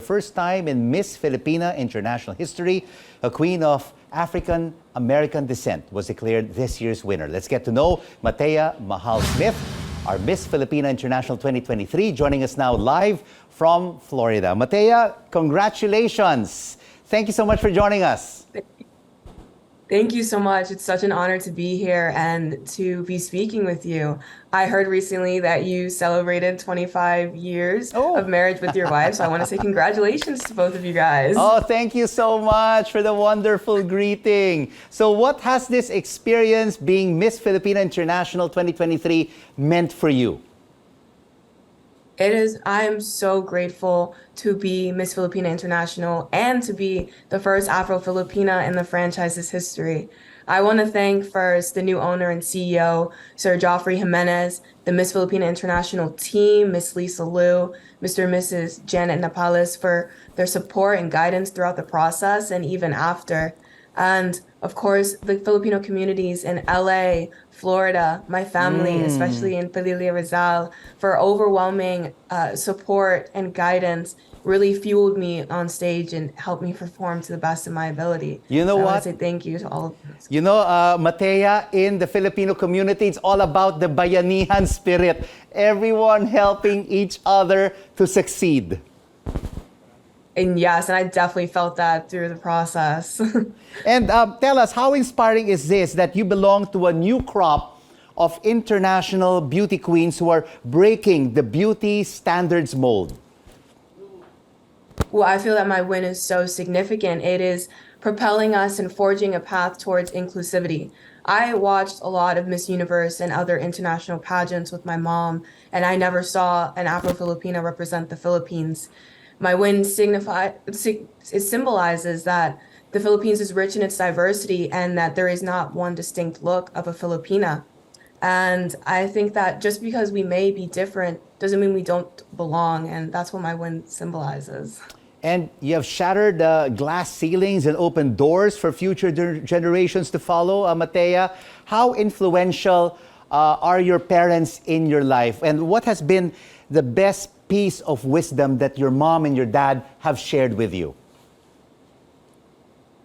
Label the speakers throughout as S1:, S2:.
S1: first time in Miss Filipina International history, a queen of African American descent was declared this year's winner. Let's get to know Matea Mahal Smith, our Miss Filipina International 2023, joining us now live from Florida. Matea, congratulations. Thank you so much for joining us.
S2: Thank you so much. It's such an honor to be here and to be speaking with you. I heard recently that you celebrated 25 years of marriage with your wife, so I want to say congratulations to both of you guys.
S1: Oh, thank you so much for the wonderful greeting. So what has this experience being Miss Filipina International 2023 meant for you?
S2: I am so grateful to be Miss Filipina International and to be the first Afro-Filipina in the franchise's history. I want to thank first the new owner and CEO, Sir Joffrey Jimenez, the Miss Filipina International team, Miss Lisa Liu, Mr. and Mrs. Janet Napales for their support and guidance throughout the process and even after. And of course, the Filipino communities in LA, Florida, my family, especially in Padilla, Rizal, for overwhelming support and guidance really fueled me on stage and helped me perform to the best of my ability.
S1: You know
S2: so
S1: what?
S2: I want to say thank you to all of them.
S1: You know, Matea, in the Filipino community, it's all about the bayanihan spirit. Everyone helping each other to succeed.
S2: And yes, and I definitely felt that through the process.
S1: And tell us, how inspiring is this that you belong to a new crop of international beauty queens who are breaking the beauty standards mold?
S2: Well, I feel that my win is so significant. It is propelling us and forging a path towards inclusivity. I watched a lot of Miss Universe and other international pageants with my mom, and I never saw an Afro-Filipina represent the Philippines. My win symbolizes that the Philippines is rich in its diversity and that there is not one distinct look of a Filipina. And I think that just because we may be different doesn't mean we don't belong, and that's what my win symbolizes.
S1: And you have shattered glass ceilings and opened doors for future generations to follow, Matea. How influential are your parents in your life? And what has been the best piece of wisdom that your mom and your dad have shared with you?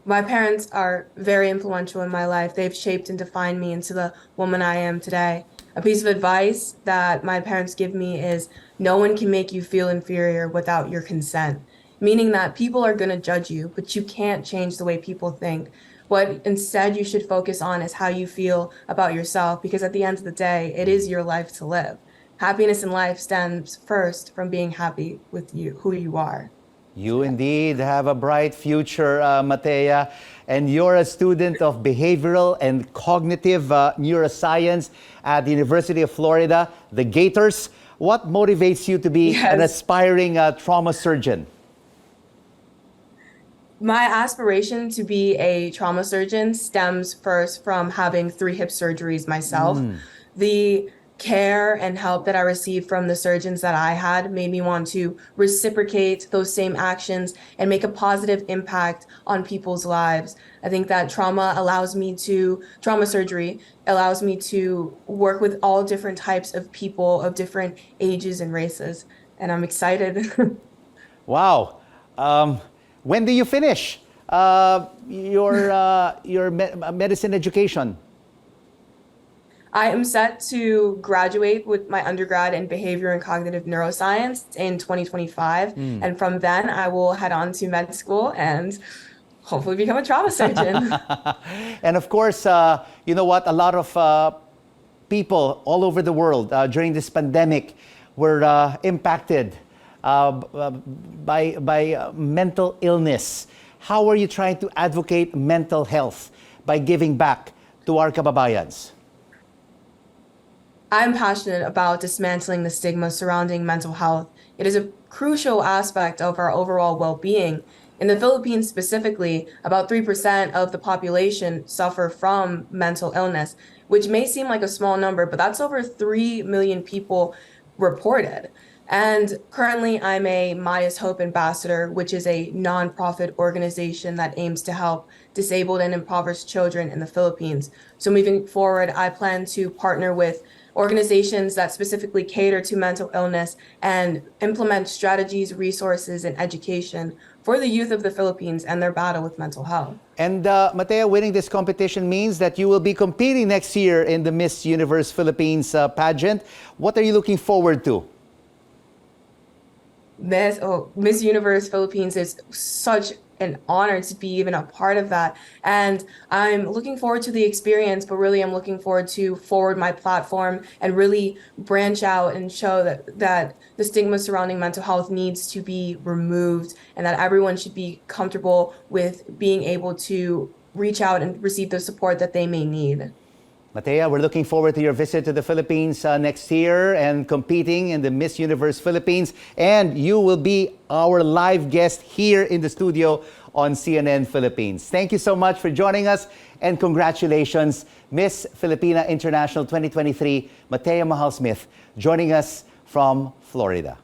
S2: My parents are very influential in my life. They've shaped and defined me into the woman I am today. A piece of advice that my parents give me is no one can make you feel inferior without your consent, meaning that people are going to judge you, but you can't change the way people think. What instead you should focus on is how you feel about yourself, because at the end of the day, it is your life to live. Happiness in life stems first from being happy with you, who you are.
S1: You indeed have a bright future, Matea, and you're a student of behavioral and cognitive neuroscience at the University of Florida, the Gators. What motivates you to be an aspiring trauma surgeon?
S2: My aspiration to be a trauma surgeon stems first from having 3 hip surgeries myself. The care and help that I received from the surgeons that I had made me want to reciprocate those same actions and make a positive impact on people's lives. I think that trauma surgery allows me to work with all different types of people of different ages and races. And I'm excited.
S1: Wow. When do you finish your medicine education?
S2: I am set to graduate with my undergrad in behavior and cognitive neuroscience in 2025. And from then I will head on to med school and hopefully become a trauma surgeon.
S1: And of course, you know what? A lot of people all over the world during this pandemic were impacted by mental illness. How are you trying to advocate mental health by giving back to our kababayans?
S2: I'm passionate about dismantling the stigma surrounding mental health. It is a crucial aspect of our overall well-being. In the Philippines specifically, about 3% of the population suffer from mental illness, which may seem like a small number, but that's over 3 million people reported. And currently I'm a Maya's Hope Ambassador, which is a nonprofit organization that aims to help disabled and impoverished children in the Philippines. So moving forward, I plan to partner with organizations that specifically cater to mental illness and implement strategies, resources, and education for the youth of the Philippines and their battle with mental health.
S1: And Matea, winning this competition means that you will be competing next year in the Miss Universe Philippines pageant. What are you looking forward to?
S2: Miss Universe Philippines is such an honor to be even a part of that. And I'm looking forward to the experience, but really I'm looking forward to forward my platform and really branch out and show that the stigma surrounding mental health needs to be removed and that everyone should be comfortable with being able to reach out and receive the support that they may need.
S1: Matea, we're looking forward to your visit to the Philippines next year and competing in the Miss Universe Philippines. And you will be our live guest here in the studio on CNN Philippines. Thank you so much for joining us and congratulations, Miss Filipina International 2023, Matea Mahal Smith, joining us from Florida.